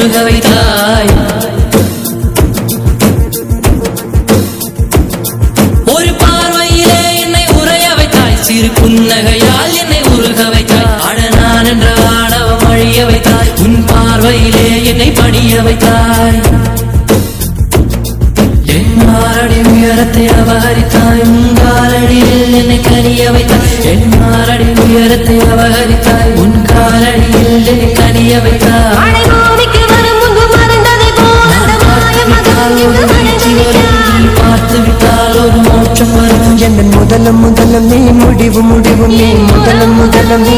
உருக வைத்தாய். ஒரு பார்வையிலே என்னை உறைய வைத்தாய். சிறு புன்னகையால் என்னை உருக வைத்தாய். அட நான் என்ற ஆணவம் அழிய வைத்தாய். உன் பார்வையிலே என்னை பணிய வைத்தாய். என் மாரடி உயரத்தை அபகரித்தாய். உன் காலடியில் என்னை கனிய வைத்தாய். என் மாரடி உயரத்தை அபகரித்தாய். உன் காலடியில் என்னை கனிய வைத்தாய். பார்த்து விட்டால் ஒரு மோட்சம் வரும். என் முதலம் முதலம் நீ முடிவு முடிவும் நீ முதலம் முதலம் நீ